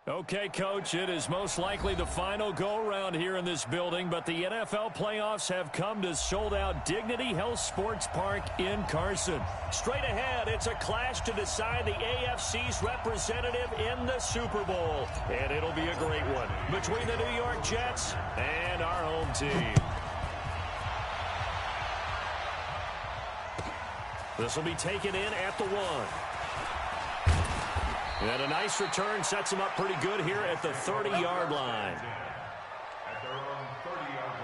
Okay, Coach, it is most likely the final go-around here in this building, but the NFL playoffs have come to sold-out Dignity Health Sports Park in Carson. Straight ahead, it's a clash to decide the AFC's representative in the Super Bowl, and it'll be a great one between the New York Jets and our home team. This will be taken in at the 1. And a nice return sets him up pretty good here at the 30-yard line. At their own 30-yard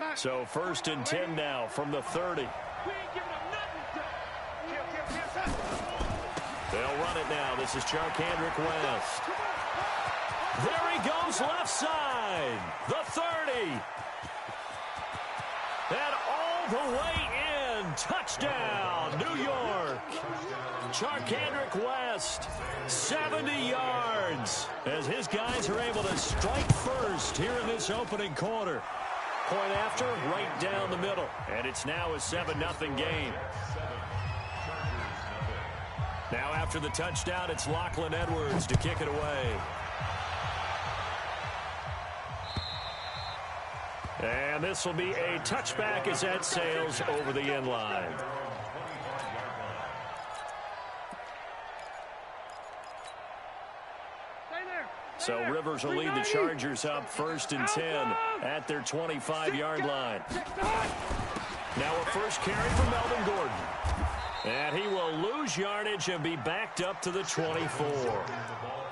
line. So 1st and 10 now from the 30. They'll run it now. This is Charkandrick West. There he goes left side. The 30. And all the way in. Touchdown, New York. Charkandrick West, 70 yards. As his guys are able to strike first here in this opening quarter. Point after, right down the middle. And it's now a 7-0 game. Now after the touchdown, it's Lachlan Edwards to kick it away. And this will be a touchback as that sails over the end line. So Rivers will lead the Chargers up 1st and 10 at their 25-yard line. Now a first carry from Melvin Gordon. And he will lose yardage and be backed up to the 24.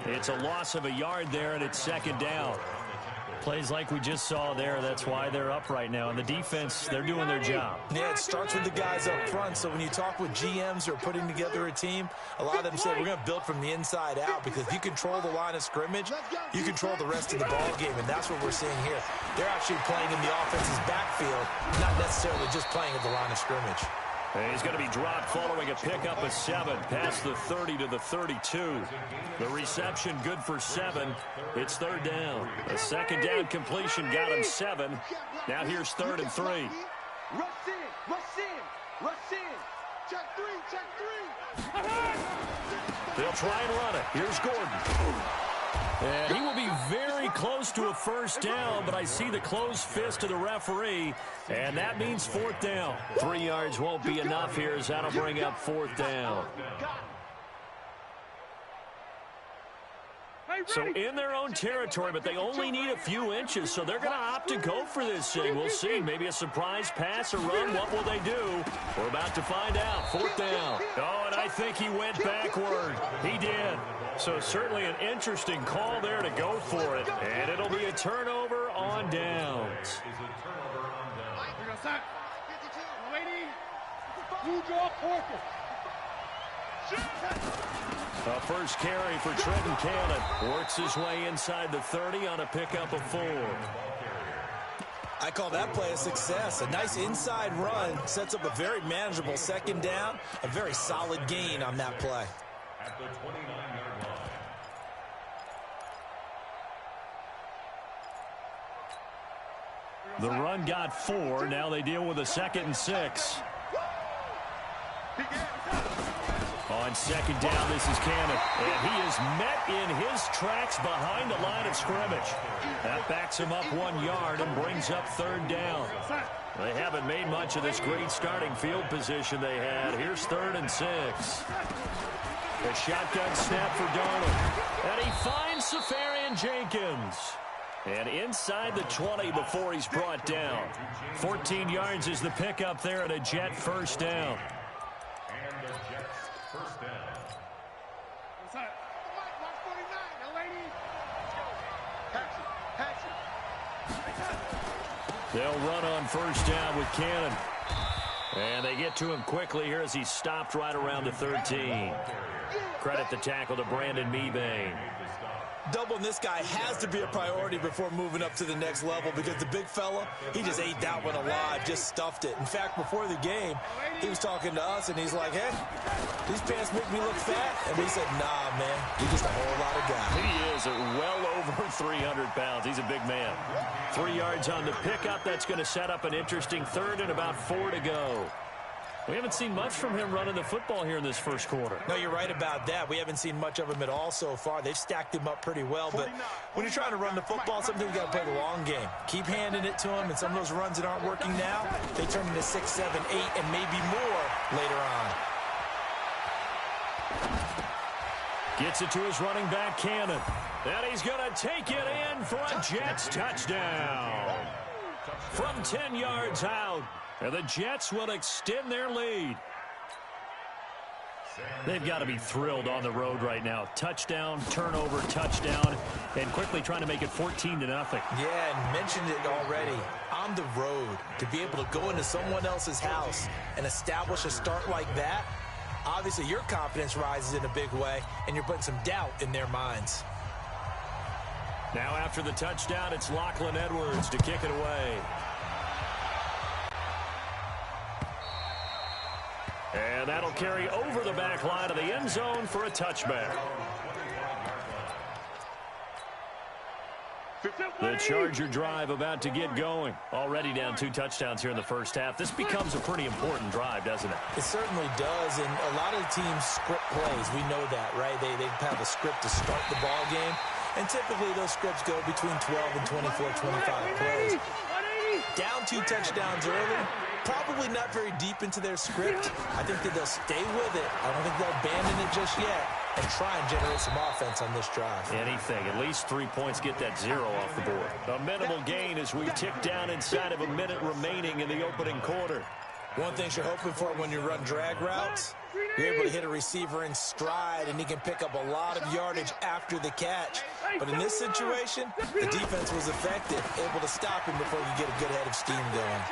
It's a loss of a yard there, and it's 2nd down. Plays like we just saw there, that's why they're up right now. And the defense, they're doing their job. Yeah, it starts with the guys up front. So when you talk with GMs who are putting together a team, a lot of them say we're going to build from the inside out, because if you control the line of scrimmage, you control the rest of the ball game, and that's what we're seeing here. They're actually playing in the offense's backfield, not necessarily just playing at the line of scrimmage. And he's going to be dropped following a pickup of 7 past the 30 to the 32. The reception good for 7. It's 3rd down. A 2nd down completion got him 7. Now here's 3rd and 3. Rush in, rush in, rush in. Check 3, check 3. They'll try and run it. Here's Gordon. And he will be very close to a 1st down, but I see the closed fist of the referee, and that means 4th down. 3 yards won't be enough here, as that'll bring up 4th down. So in their own territory, but they only need a few inches, so they're going to opt to go for this thing. We'll see. Maybe a surprise pass or run. What will they do? We're about to find out. 4th down. Oh, and I think he went backward. He did. So certainly an interesting call there to go for it. And it'll be a turnover on downs. A first carry for Trenton Cannon. Works his way inside the 30 on a pickup of 4. I call that play a success. A nice inside run sets up a very manageable 2nd down. A very solid gain on that play. at the 29-yard line. The run got 4. Now they deal with a 2nd and 6. On 2nd down, this is Cannon. And he is met in his tracks behind the line of scrimmage. That backs him up 1 yard and brings up 3rd down. They haven't made much of this great starting field position they had. Here's 3rd and 6. A shotgun snap for Darnold. And he finds Safarian Jenkins. And inside the 20 before he's brought down. 14 yards is the pickup there at a Jet 1st down. And the Jets first down. They'll run on 1st down with Cannon. And they get to him quickly here as he's stopped right around the 13. Credit the tackle to Brandon Mebane. Doubling this guy has to be a priority before moving up to the next level, because the big fella, he just ate that one alive, just stuffed it. In fact, before the game, he was talking to us, and he's like, hey, these pants make me look fat. And we said, nah, man, you're just a whole lot of guy. He is at well over 300 pounds. He's a big man. 3 yards on the pickup. That's going to set up an interesting third and about 4 to go. We haven't seen much from him running the football here in this first quarter. No, you're right about that. We haven't seen much of him at all so far. They've stacked him up pretty well. But when you're trying to run the football, sometimes you got to play the long game. Keep handing it to him, and some of those runs that aren't working now, they turn into 6, 7, 8, and maybe more later on. Gets it to his running back, Cannon. And he's going to take it in for a Jets touchdown. From 10 yards out. And the Jets will extend their lead. They've got to be thrilled on the road right now. Touchdown, turnover, touchdown, and quickly trying to make it 14-0. Yeah, and mentioned it already. On the road, to be able to go into someone else's house and establish a start like that, obviously your confidence rises in a big way, and you're putting some doubt in their minds. Now after the touchdown, it's Lachlan Edwards to kick it away. And that'll carry over the back line of the end zone for a touchback. The Charger drive about to get going. Already down 2 touchdowns here in the first half. This becomes a pretty important drive, doesn't it? It certainly does, and a lot of teams script plays. We know that, right? They have a script to start the ball game, and typically those scripts go between 12 and 24, 25 plays. Down 2 touchdowns early. Probably not very deep into their script. I think that they'll stay with it. I don't think they'll abandon it just yet and try and generate some offense on this drive. Anything. At least 3 points, get that 0 off the board. A minimal gain as we tick down inside of a minute remaining in the opening quarter. One thing you're hoping for when you run drag routes, you're able to hit a receiver in stride, and he can pick up a lot of yardage after the catch. But in this situation, the defense was effective, able to stop him before you get a good head of steam going.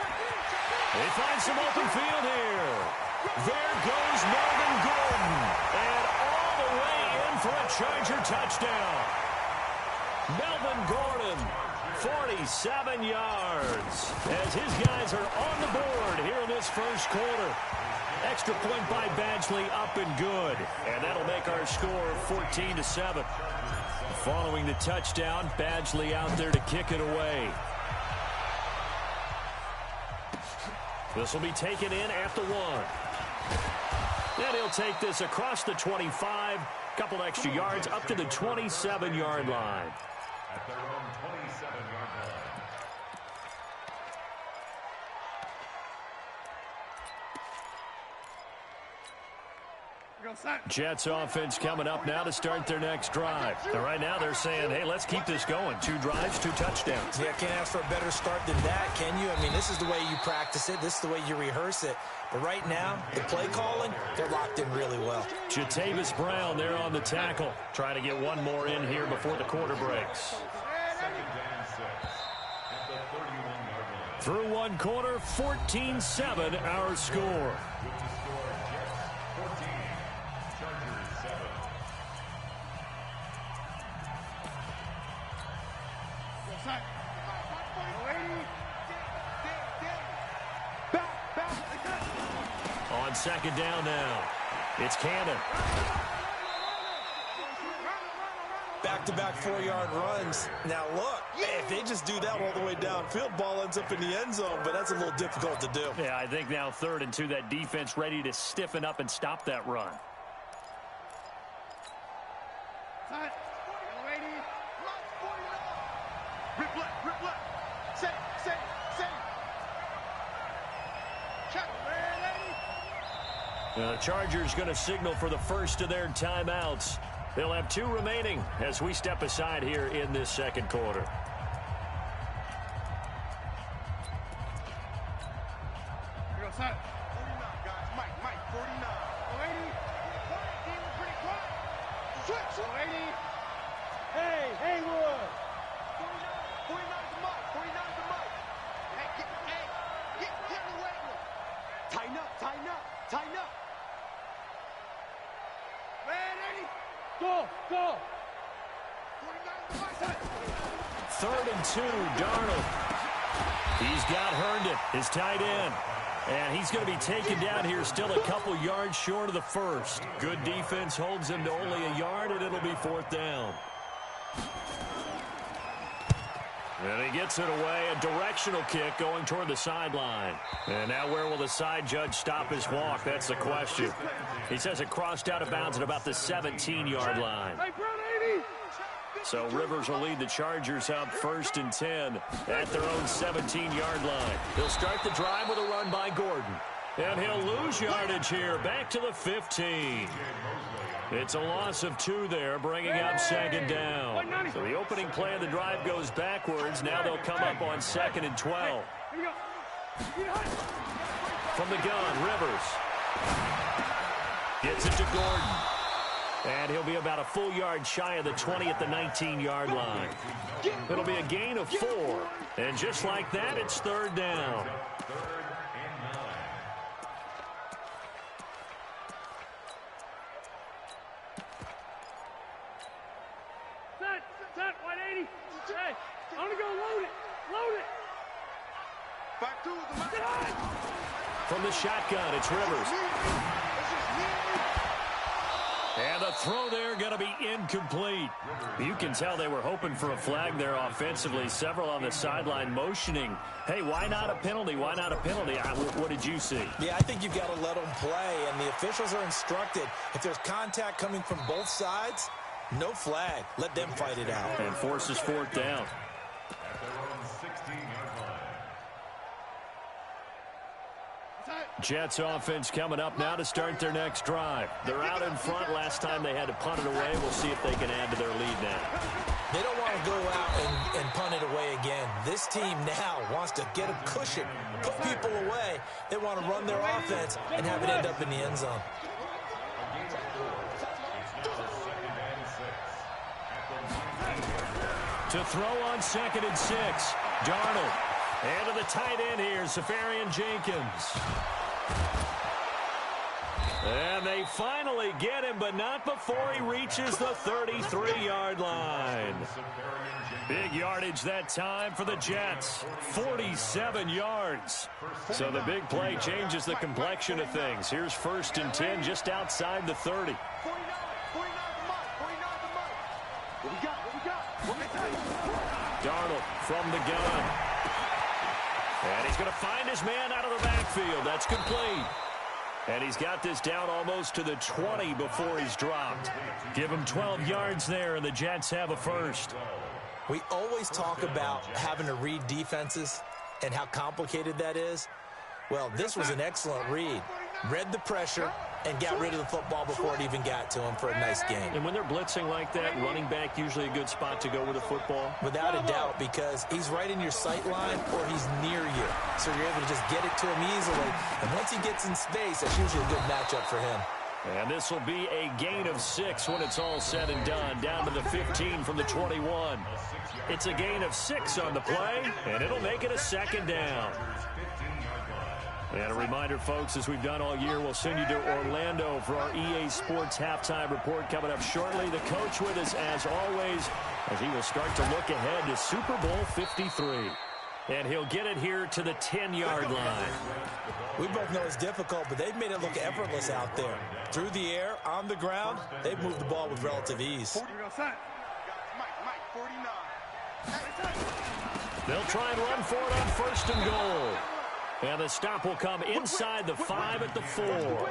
They find some open field here. There goes Melvin Gordon. And all the way in for a Charger touchdown. Melvin Gordon, 47 yards. As his guys are on the board here in this first quarter. Extra point by Badgley, up and good. And that'll make our score 14-7. Following the touchdown, Badgley out there to kick it away. This will be taken in at the 1. And he'll take this across the 25. Couple extra yards up to the 27-yard line. At their own 27-yard line. Jets offense coming up now to start their next drive. And right now they're saying, hey, let's keep this going. 2 drives, 2 touchdowns. Yeah, can't ask for a better start than that, can you? I mean, this is the way you practice it. This is the way you rehearse it. But right now, the play calling, they're locked in really well. Jatavis Brown there on the tackle. Trying to get one more in here before the quarter breaks. Through 1 quarter, 14-7 our score. On second down now, it's Cannon. Back-to-back 4-yard runs. Now, look, if they just do that all the way downfield, ball ends up in the end zone, but that's a little difficult to do. Yeah, I think now 3rd and 2, that defense ready to stiffen up and stop that run. The Chargers going to signal for the first of their timeouts. They'll have 2 remaining as we step aside here in this second quarter. His tight end. And he's going to be taken down here still a couple yards short of the first. Good defense holds him to only a yard, and it'll be 4th down. And he gets it away, a directional kick going toward the sideline. And now where will the side judge stop his walk? That's the question. He says it crossed out of bounds at about the 17-yard line. So Rivers will lead the Chargers up 1st and 10 at their own 17-yard line. He'll start the drive with a run by Gordon. And he'll lose yardage here, back to the 15. It's a loss of 2 there, bringing up 2nd down. So the opening play of the drive goes backwards. Now they'll come up on 2nd and 12. From the gun, Rivers gets it to Gordon. And he'll be about a full yard shy of the 20 at the 19-yard line. It'll be a gain of 4. And just like that, it's 3rd down. Set, 180. Hey, I want to go load it. Load it. Back to the From the shotgun, it's Rivers. And the throw there going to be incomplete. You can tell they were hoping for a flag there offensively. Several on the sideline motioning, hey, why not a penalty? Why not a penalty? What did you see? Yeah, I think you've got to let them play, and the officials are instructed, if there's contact coming from both sides, no flag. Let them fight it out. And forces 4th down. Jets offense coming up now to start their next drive. They're out in front. Last time they had to punt it away. We'll see if they can add to their lead now. They don't want to go out and punt it away again. This team now wants to get a cushion, put people away. They want to run their offense and have it end up in the end zone. To throw on 2nd and 6. Darnold. And to the tight end here, Safarian Jenkins. And they finally get him, but not before he reaches the 33-yard line. Big yardage that time for the Jets. 47 yards. So the big play changes the complexion of things. Here's 1st and 10 just outside the 30. Darnold from the gun. And he's going to find his man out of the backfield. That's complete. And he's got this down almost to the 20 before he's dropped. Give him 12 yards there, and the Jets have a first. We always talk about having to read defenses and how complicated that is. Well, this was an excellent read. Read the pressure and got rid of the football before it even got to him for a nice game. And when they're blitzing like that, running back usually a good spot to go with the football? Without a doubt, because he's right in your sight line or he's near you. So you're able to just get it to him easily. And once he gets in space, that's usually a good matchup for him. And this will be a gain of 6 when it's all said and done. Down to the 15 from the 21. It's a gain of 6 on the play, and it'll make it a 2nd down. And a reminder, folks, as we've done all year, we'll send you to Orlando for our EA Sports halftime report coming up shortly. The coach with us, as always, as he will start to look ahead to Super Bowl 53. And he'll get it here to the 10-yard line. We both know it's difficult, but they've made it look effortless out there. Through the air, on the ground, they've moved the ball with relative ease. They'll try and run for it on 1st and goal. And the stop will come inside the 5 at the 4.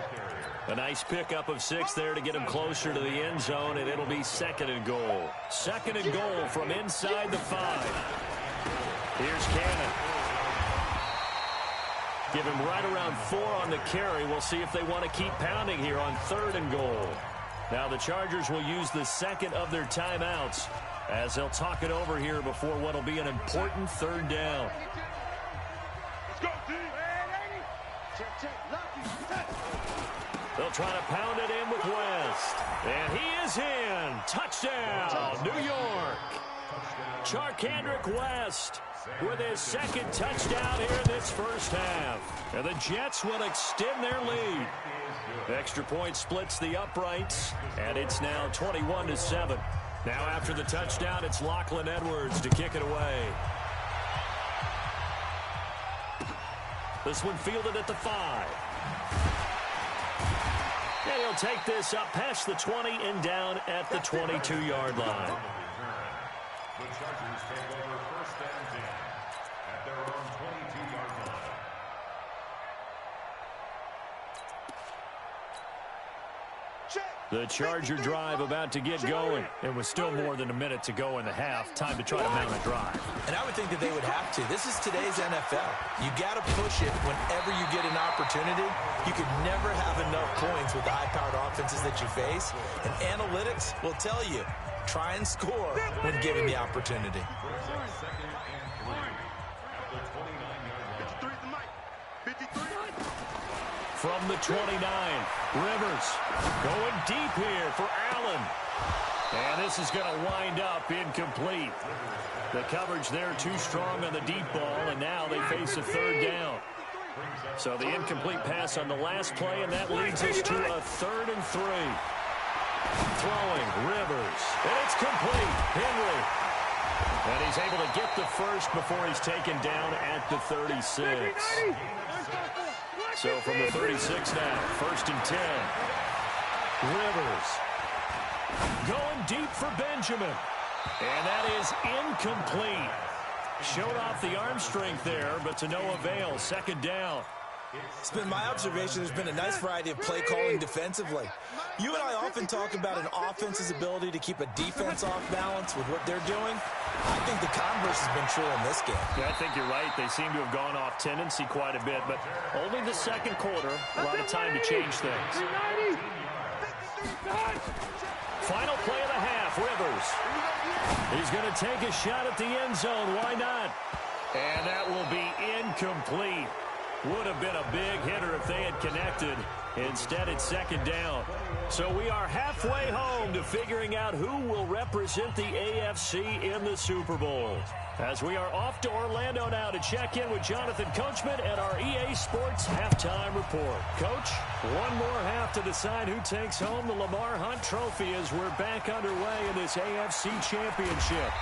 A nice pickup of 6 there to get him closer to the end zone, and it'll be 2nd and goal. 2nd and goal from inside the 5. Here's Cannon. Give him right around 4 on the carry. We'll see if they want to keep pounding here on 3rd and goal. Now the Chargers will use the 2nd of their timeouts as they'll talk it over here before what will be an important 3rd down. They'll try to pound it in with West. And he is in. Touchdown, New York. Charkandrick West with his 2nd touchdown here in this first half. And the Jets will extend their lead. Extra point splits the uprights, and it's now 21-7. Now after the touchdown, it's Lachlan Edwards to kick it away. This one fielded at the 5. And he'll take this up past the 20 and down at the 22-yard line. The Chargers take over 1st and 10 at their own 22-yard line. The Charger drive about to get going. It was still more than a minute to go in the half. Time to try to mount a drive. And I would think that they would have to. This is today's NFL. You got to push it whenever you get an opportunity. You could never have enough points with the high-powered offenses that you face. And analytics will tell you, try and score when given the opportunity. From the 29, Rivers going deep here for Allen. And this is going to wind up incomplete. The coverage there too strong on the deep ball, and now they face a 3rd down. So the incomplete pass on the last play, and that leads us to a 3rd and 3. Throwing, Rivers, and it's complete. Henry. And he's able to get the first before he's taken down at the 36. So from the 36 now, 1st and 10. Rivers going deep for Benjamin. And that is incomplete. Showed off the arm strength there, but to no avail. 2nd down. It's been my observation there's been a nice variety of play calling defensively. You and I often talk about an offense's ability to keep a defense off balance with what they're doing. I think the converse has been true in this game. Yeah, I think you're right. They seem to have gone off tendency quite a bit, but only the 2nd quarter. A lot of time to change things. Final play of the half, Rivers. He's going to take a shot at the end zone. Why not? And that will be incomplete. Would have been a big hitter if they had connected. Instead, it's 2nd down. So we are halfway home to figuring out who will represent the AFC in the Super Bowl. As we are off to Orlando now to check in with Jonathan Coachman at our EA Sports Halftime Report. Coach, one more half to decide who takes home the Lamar Hunt Trophy as we're back underway in this AFC Championship.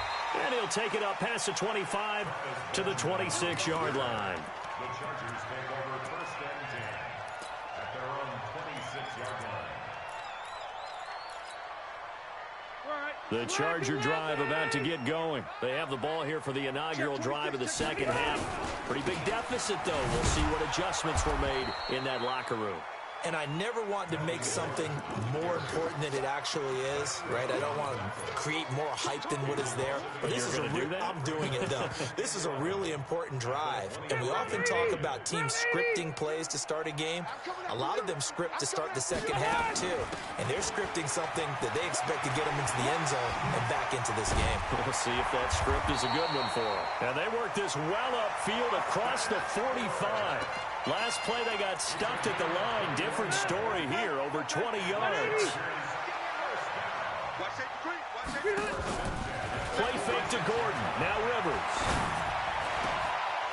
And he'll take it up past the 25 to the 26-yard line. The Chargers take over 1st and 10 at their own 26-yard line. The Charger drive about to get going. They have the ball here for the inaugural drive of the 2nd half. Pretty big deficit, though. We'll see what adjustments were made in that locker room. And I never want to make something more important than it actually is, right? I don't want to create more hype than what is there. But this is I'm doing it, though. This is a really important drive. And we often talk about teams scripting plays to start a game. A lot of them script to start the 2nd half, too. And they're scripting something that they expect to get them into the end zone and back into this game. We'll see if that script is a good one for them. And they work this well upfield across the 45. Last play, they got stumped at the line. Different story here, over 20 yards. Play fake to Gordon. Now Rivers.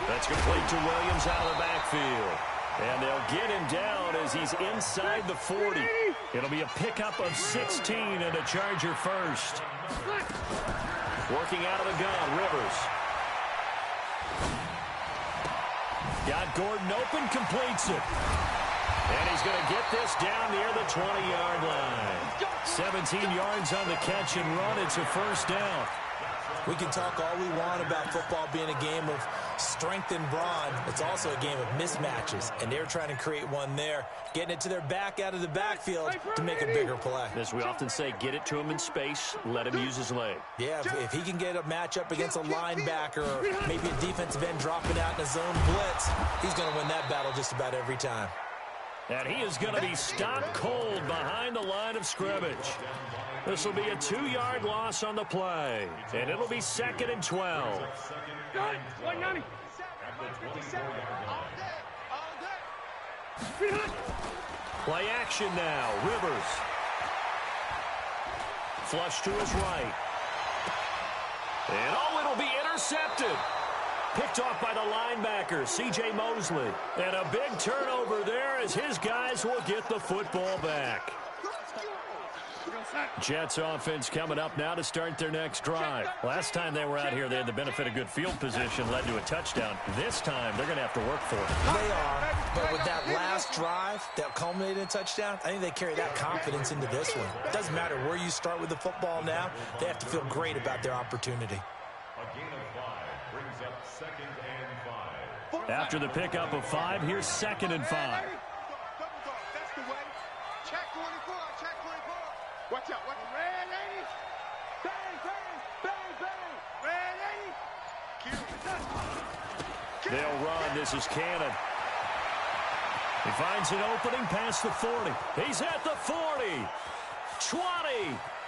That's complete to Williams out of the backfield. And they'll get him down as he's inside the 40. It'll be a pickup of 16 and a Charger first. Working out of the gun, Rivers. Got Gordon open, completes it. And he's going to get this down near the 20-yard line. 17 yards on the catch and run. It's a 1st down. We can talk all we want about football being a game of strength and brawn. It's also a game of mismatches, and they're trying to create one there, getting it to their back out of the backfield to make a bigger play. As we often say, get it to him in space, let him use his leg. Yeah, if he can get a matchup against a linebacker or maybe a defensive end dropping out in a zone blitz, he's going to win that battle just about every time. And he is going to be stopped cold behind the line of scrimmage. This will be a 2-yard loss on the play, and it'll be 2nd and 12. Play action now. Rivers. Flush to his right. And oh, it'll be intercepted. Picked off by the linebacker, C.J. Mosley. And a big turnover there as his guys will get the football back. Jets offense coming up now to start their next drive. Last time they were out here, they had the benefit of good field position, led to a touchdown. This time, they're going to have to work for it. They are, but with that last drive that culminated in a touchdown, I think they carry that confidence into this one. It doesn't matter where you start with the football now. They have to feel great about their opportunity. second and 5. After the pickup of 5, here's 2nd and 5. Double dog, that's the way. Check 24, check 24. Watch out, watch out. Red 80. Bang, bang, bang, bang. Red 80. They'll run. This is Cannon. He finds an opening past the 40. He's at the 40. 20,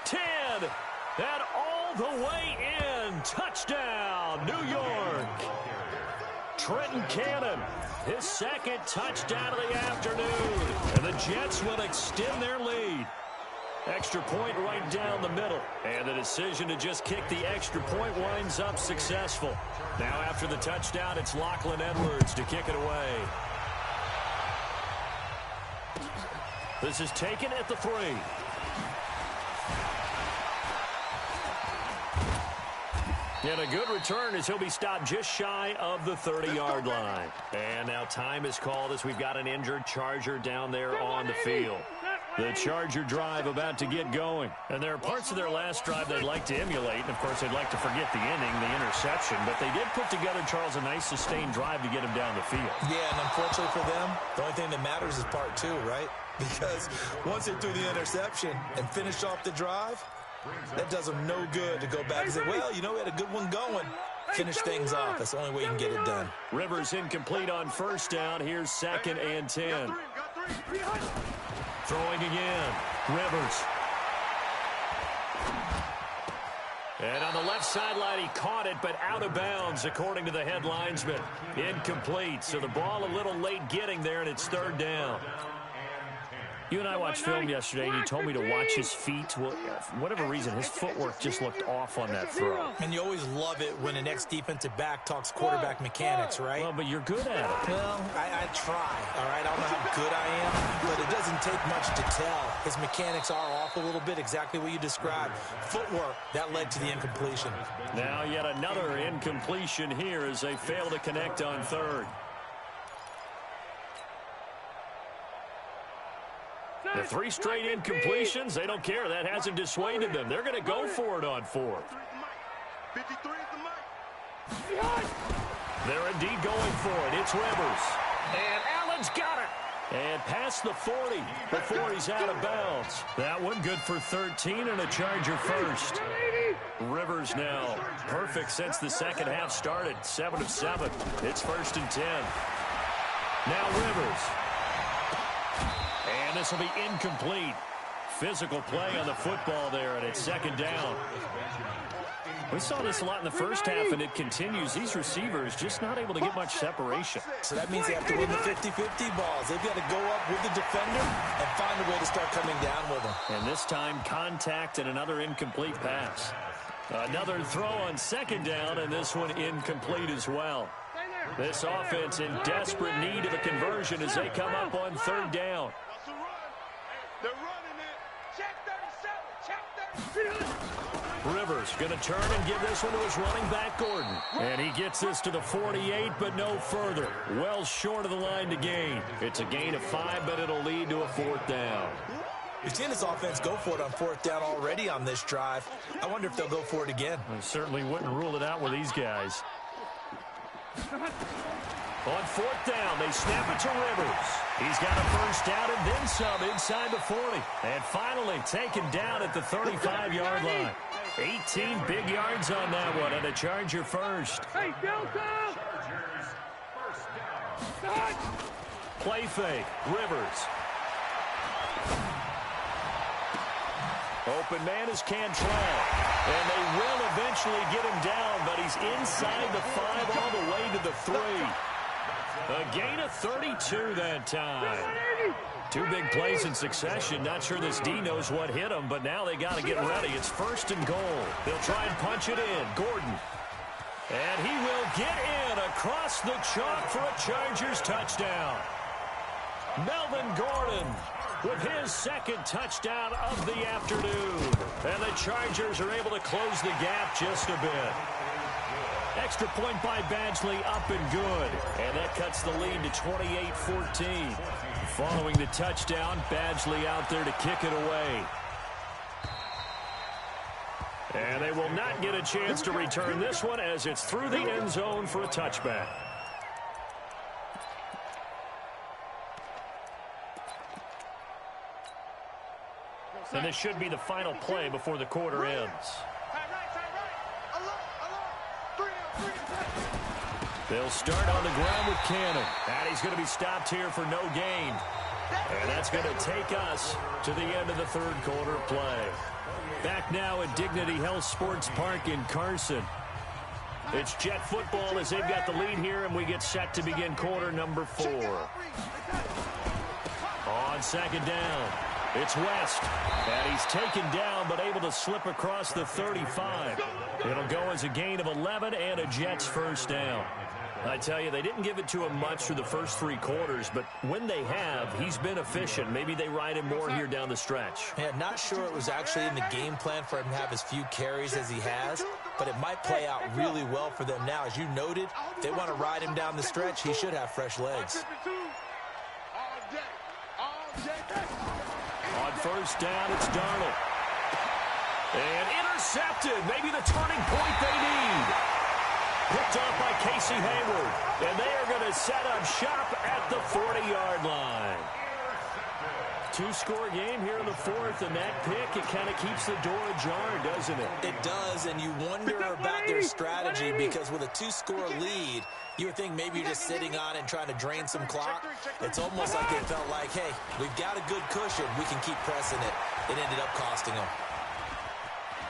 10, and all the way in. Touchdown, New York. Trenton Cannon, his 2nd touchdown of the afternoon. And the Jets will extend their lead. Extra point right down the middle. And the decision to just kick the extra point winds up successful. Now after the touchdown, it's Lachlan Edwards to kick it away. This is taken at the 3. And a good return as he'll be stopped just shy of the 30-yard line. And now time is called as we've got an injured Charger down there on the field. The Charger drive about to get going. And there are parts of their last drive they'd like to emulate. And, of course, they'd like to forget the inning, the interception. But they did put together, Charles, a nice sustained drive to get him down the field. Yeah, and unfortunately for them, the only thing that matters is part 2, right? Because once they threw the interception and finished off the drive, that does them no good to go back and say, well, you know, we had a good one going. Finish things off. That's the only way you can get it done. Rivers incomplete on 1st down. Here's 2nd and 10. Throwing again. Rivers. And on the left sideline, he caught it, but out of bounds, according to the head linesman. Incomplete. So the ball a little late getting there, and it's 3rd down. You and I watched film yesterday, and you told me to watch his feet. Well, for whatever reason, his footwork just looked off on that throw. And you always love it when an ex-defensive back talks quarterback mechanics, right? Well, but you're good at it. Well, I try, all right? I don't know how good I am, but it doesn't take much to tell. His mechanics are off a little bit, exactly what you described. Footwork, that led to the incompletion. Now yet another incompletion here as they fail to connect on 3rd. The 3 straight incompletions, they don't care. That hasn't dissuaded them. They're going to go for it on 4th. 53 is the mic. They're indeed going for it. It's Rivers. And Allen's got it. And past the 40 before he's out of bounds. That one good for 13 and a Charger first. Rivers now perfect since the second half started. 7 of 7. It's 1st and 10. Now Rivers. And this will be incomplete. Physical play on the football there, and it's 2nd down. We saw this a lot in the first half, and it continues. These receivers just not able to get much separation. So that means they have to win the 50-50 balls. They've got to go up with the defender and find a way to start coming down with them. And this time, contact and another incomplete pass. Another throw on 2nd down, and this one incomplete as well. This offense in desperate need of a conversion as they come up on 3rd down. They're running it. Check 37. Check 37. Rivers going to turn and give this one to his running back, Gordon. And he gets this to the 48, but no further. Well short of the line to gain. It's a gain of 5, but it'll lead to a 4th down. We've seen this offense go for it on 4th down already on this drive. I wonder if they'll go for it again. I certainly wouldn't rule it out with these guys. On 4th down, they snap it to Rivers. He's got a first down and then some inside the 40. And finally taken down at the 35-yard line. 18 big yards on that one, and a Charger first. Hey, Delta! Play fake, Rivers. Open man is Cantrell. And they will eventually get him down, but he's inside the 5 all the way to the 3. A gain of 32 that time. 2 big plays in succession. Not sure this D knows what hit him, but now they got to get ready. It's 1st and goal. They'll try and punch it in. Gordon. And he will get in across the chalk for a Chargers touchdown. Melvin Gordon with his 2nd touchdown of the afternoon. And the Chargers are able to close the gap just a bit. Extra point by Badgley up and good. And that cuts the lead to 28-14. Following the touchdown, Badgley out there to kick it away. And they will not get a chance to return this one as it's through the end zone for a touchback. And this should be the final play before the quarter ends. They'll start on the ground with Cannon. And he's going to be stopped here for no gain. And that's going to take us to the end of the third quarter play. Back now at Dignity Health Sports Park in Carson. It's Jet football as they've got the lead here, and we get set to begin quarter number 4. On second down, it's West. And he's taken down but able to slip across the 35. It'll go as a gain of 11 and a Jets first down. I tell you, they didn't give it to him much through the first 3 quarters, but when they have, he's been efficient. Maybe they ride him more here down the stretch. Yeah, not sure it was actually in the game plan for him to have as few carries as he has, but it might play out really well for them now. As you noted, if they want to ride him down the stretch, he should have fresh legs. On first down, it's Darnold. And intercepted. Maybe the turning point they need. Picked up by Casey Hayward. And they are going to set up shop at the 40-yard line. 2-score game here in the fourth, and that pick, it kind of keeps the door ajar, doesn't it? It does, and you wonder about their strategy because with a 2-score lead, you would think maybe you're just sitting on it and trying to drain some clock. It's almost like they felt like, hey, we've got a good cushion. We can keep pressing it. It ended up costing them.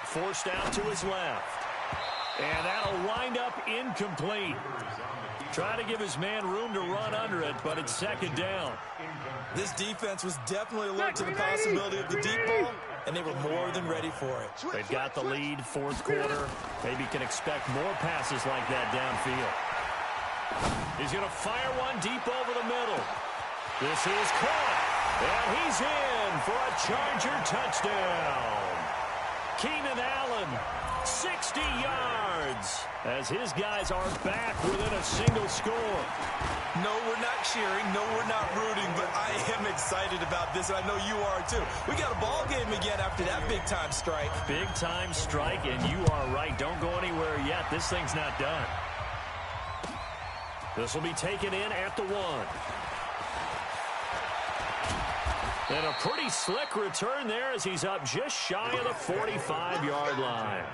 Forced out to his left. And that'll wind up incomplete. Try to give his man room to run under it, but it's second down. This defense was definitely alert to the possibility of the deep ball, and they were more than ready for it. They've got the lead, fourth quarter. Maybe can expect more passes like that downfield. He's going to fire one deep over the middle. This is caught, and he's in for a Charger touchdown. Keenan Allen, 60 yards, as his guys are back within a single score. No, we're not cheering. No, we're not rooting, but I am excited about this, and I know you are too. We got a ball game again after that big-time strike. Big-time strike, and you are right. Don't go anywhere yet. This thing's not done. This will be taken in at the 1. And a pretty slick return there as he's up just shy of the 45-yard line.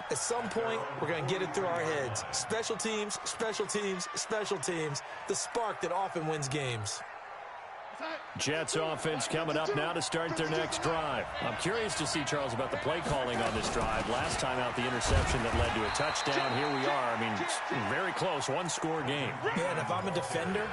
At some point, we're going to get it through our heads. Special teams, special teams, special teams. The spark that often wins games. Jets offense coming up now to start their next drive. I'm curious to see, Charles, about the play calling on this drive. Last time out, the interception that led to a touchdown. Here we are. I mean, very close, 1-score game. Yeah, and if I'm a defender,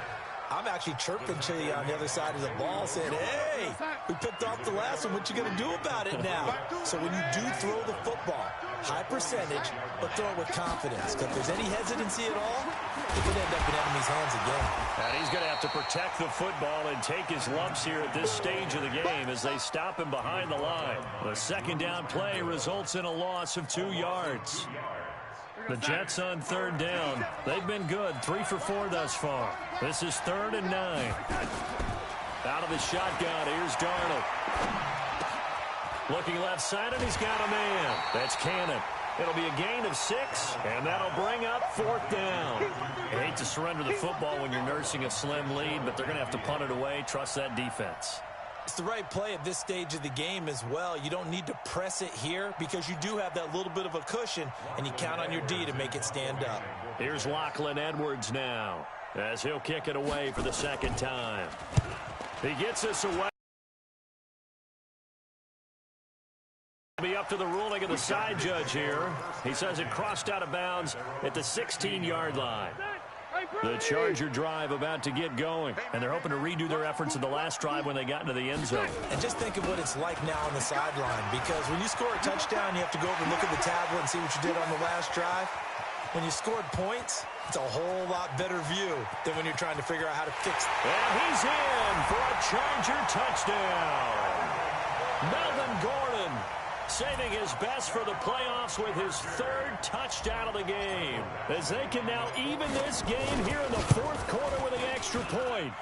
I'm actually chirping to you on the other side of the ball saying, hey, we picked off the last one. What you going to do about it now? So when you do throw the football, high percentage, but throw it with confidence. Because if there's any hesitancy at all, it could end up in enemy's hands again. And he's going to have to protect the football and take his lumps here at this stage of the game as they stop him behind the line. The second down play results in a loss of 2 yards. The Jets on third down. They've been good, 3 for 4 thus far. This is 3rd and 9. Out of the shotgun, here's Darnold. Looking left side, and he's got a man. That's Cannon. It'll be a gain of 6, and that'll bring up 4th down. I hate to surrender the football when you're nursing a slim lead, but they're going to have to punt it away. Trust that defense. It's the right play at this stage of the game as well. You don't need to press it here because you do have that little bit of a cushion, and you count on your D to make it stand up. Here's Lachlan Edwards now as he'll kick it away for the second time. He gets us away. It'll be up to the ruling of the side judge here. He says it crossed out of bounds at the 16-yard line. The Charger drive about to get going, and they're hoping to redo their efforts in the last drive when they got into the end zone. And just think of what it's like now on the sideline, because when you score a touchdown, you have to go over and look at the tablet and see what you did on the last drive. When you scored points, it's a whole lot better view than when you're trying to figure out how to fix it. And he's in for a Charger touchdown. Melvin Gordon saving his best for the playoffs with his 3rd touchdown of the game, as they can now even this game here in the 4th quarter with an extra point.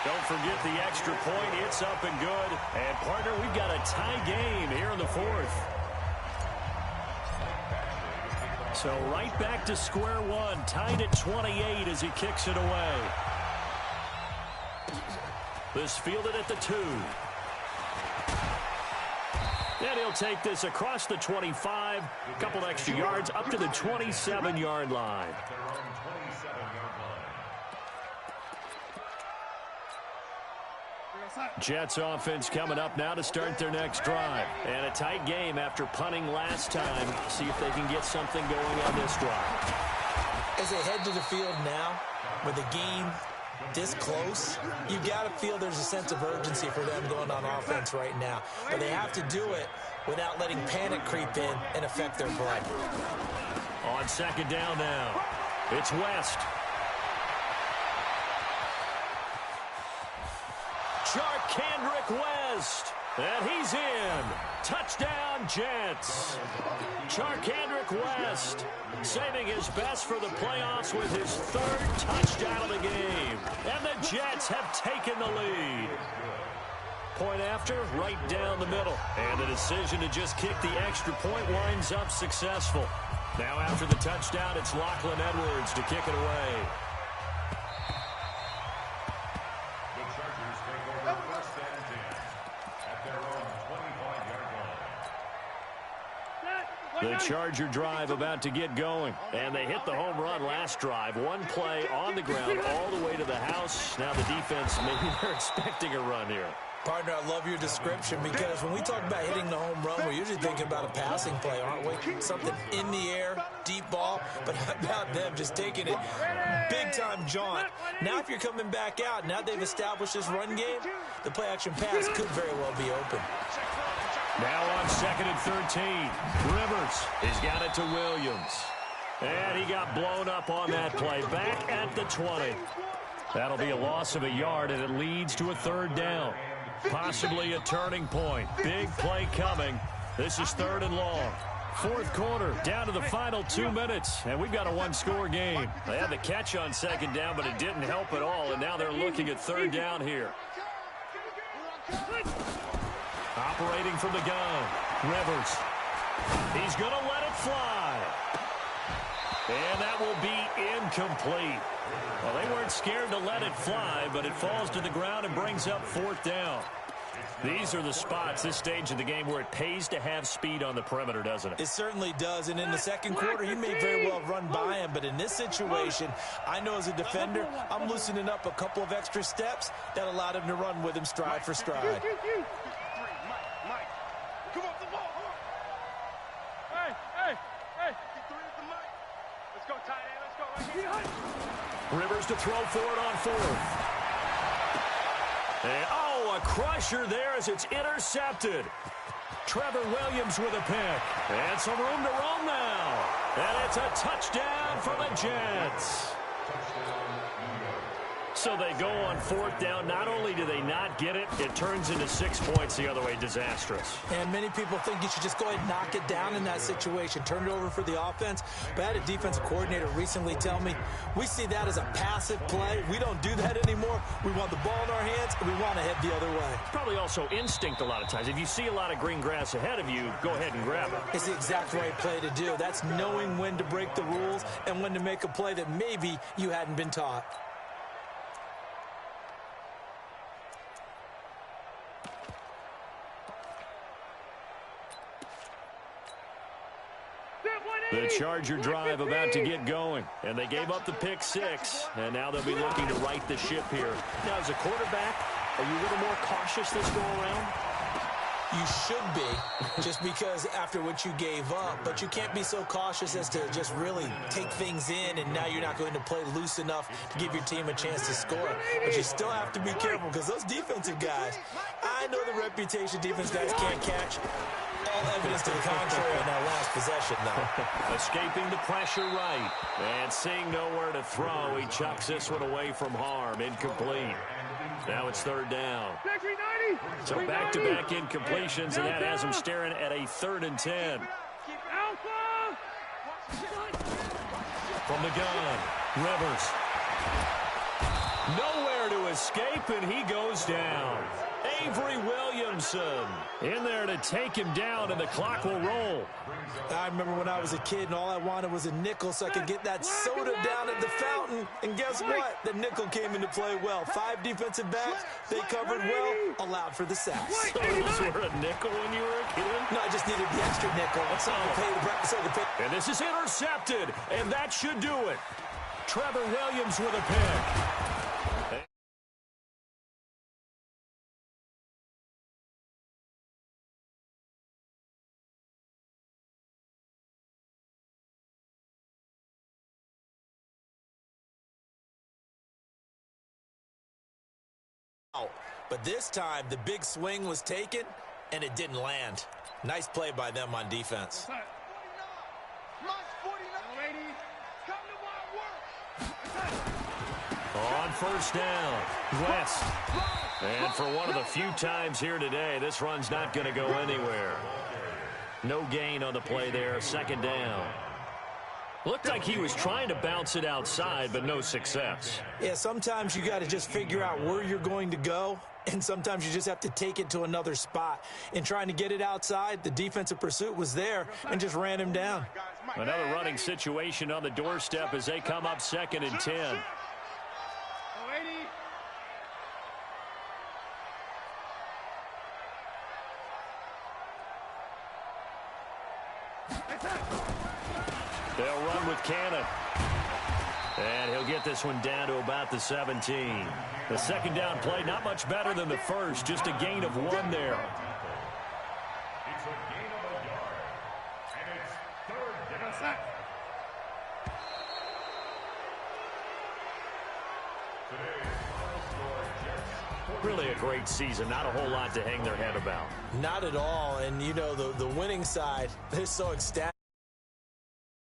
Don't forget the extra point. It's up and good. And, partner, we've got a tie game here in the 4th. So right back to square one, tied at 28 as he kicks it away. This fielded at the 2. And he'll take this across the 25, a couple extra yards up to the 27-yard line. Jets offense coming up now to start their next drive. And a tight game after punting last time. See if they can get something going on this drive. As they head to the field now, with the game this close, you got to feel there's a sense of urgency for them going on offense right now. But they have to do it without letting panic creep in and affect their play. On second down now, it's West. Charkandrick West, and he's in. Touchdown, Jets. Charkandrick West saving his best for the playoffs with his 3rd touchdown of the game. And the Jets have taken the lead. Point after, right down the middle. And the decision to just kick the extra point winds up successful. Now after the touchdown, it's Lachlan Edwards to kick it away. The Charger drive about to get going. And they hit the home run last drive. One play on the ground all the way to the house. Now the defense, maybe they're expecting a run here. Partner, I love your description because when we talk about hitting the home run, we're usually thinking about a passing play, aren't we? Something in the air, deep ball, but how about them just taking it big-time jaunt. Now if you're coming back out, now they've established this run game, the play-action pass could very well be open. Now on 2nd and 13, Rivers has got it to Williams. And he got blown up on that play, back at the 20. That'll be a loss of a yard, and it leads to a 3rd down. Possibly a turning point. Big play coming. This is 3rd and long. 4th quarter, down to the final 2 minutes, and we've got a 1-score game. They had the catch on 2nd down, but it didn't help at all, and now they're looking at 3rd down here. Operating from the gun, Rivers. He's going to let it fly. And that will be incomplete. Well, they weren't scared to let it fly, but it falls to the ground and brings up 4th down. These are the spots, this stage of the game, where it pays to have speed on the perimeter, doesn't it? It certainly does, and in the 2nd quarter, he may very well run by him, but in this situation, I know as a defender, I'm loosening up a couple of extra steps that allowed him to run with him stride for stride. Come on, the ball. Hey. Get 3 at the mic. Let's go, tight end. Let's go right here. Rivers to throw for it on 4th. And, a crusher there as it's intercepted. Trevor Williams with a pick. And some room to roam now. And it's a touchdown for the Jets. So they go on 4th down. Not only do they not get it, it turns into 6 points the other way. Disastrous. And many people think you should just go ahead and knock it down in that situation. Turn it over for the offense. But I had a defensive coordinator recently tell me, we see that as a passive play. We don't do that anymore. We want the ball in our hands, and we want to head the other way. Probably also instinct a lot of times. If you see a lot of green grass ahead of you, go ahead and grab it. It's the exact right play to do. That's knowing when to break the rules and when to make a play that maybe you hadn't been taught. The Charger drive about to get going, and they gave up the pick 6, and now they'll be looking to right the ship here. Now, as a quarterback, are you a little more cautious this go around? You should be, just because after what you gave up, but you can't be so cautious as to just really take things in, and now you're not going to play loose enough to give your team a chance to score. But you still have to be careful, because those defensive guys, I know the reputation defense guys can't catch. All evidence to the contrary on that last possession, though. Escaping the pressure right, and seeing nowhere to throw, he chucks this one away from harm. Incomplete. Now it's 3rd down. So back-to-back incompletions, and that has him staring at a 3rd and 10. From the gun, Rivers. Nowhere to escape, and he goes down. Avery Williamson in there to take him down, and the clock will roll. I remember when I was a kid and all I wanted was a nickel so I could get that soda down at the fountain. And guess what? The nickel came into play well. 5 defensive backs, they covered well, allowed for the sacks. Sodas were a nickel when you were a kid? No, I just needed the extra nickel. That's something to pay the breakfast. And this is intercepted, and that should do it. Trevor Williams with a pick. But this time, the big swing was taken, and it didn't land. Nice play by them on defense. On first down, West. And for one of the few times here today, this run's not going to go anywhere. No gain on the play there, second down. Looked like he was trying to bounce it outside, but no success. Yeah, sometimes you got to just figure out where you're going to go, and sometimes you just have to take it to another spot. In trying to get it outside, the defensive pursuit was there and just ran him down. Another running situation on the doorstep as they come up 2nd and 10. They'll run with Cannon. And he'll get this one down to about the 17. The second down play, not much better than the first, just a gain of 1 there. It's a gain of a yard. And it's 3rd down. Today's final score, Jets. Really a great season. Not a whole lot to hang their head about. Not at all. And, you know, the winning side, they're so ecstatic.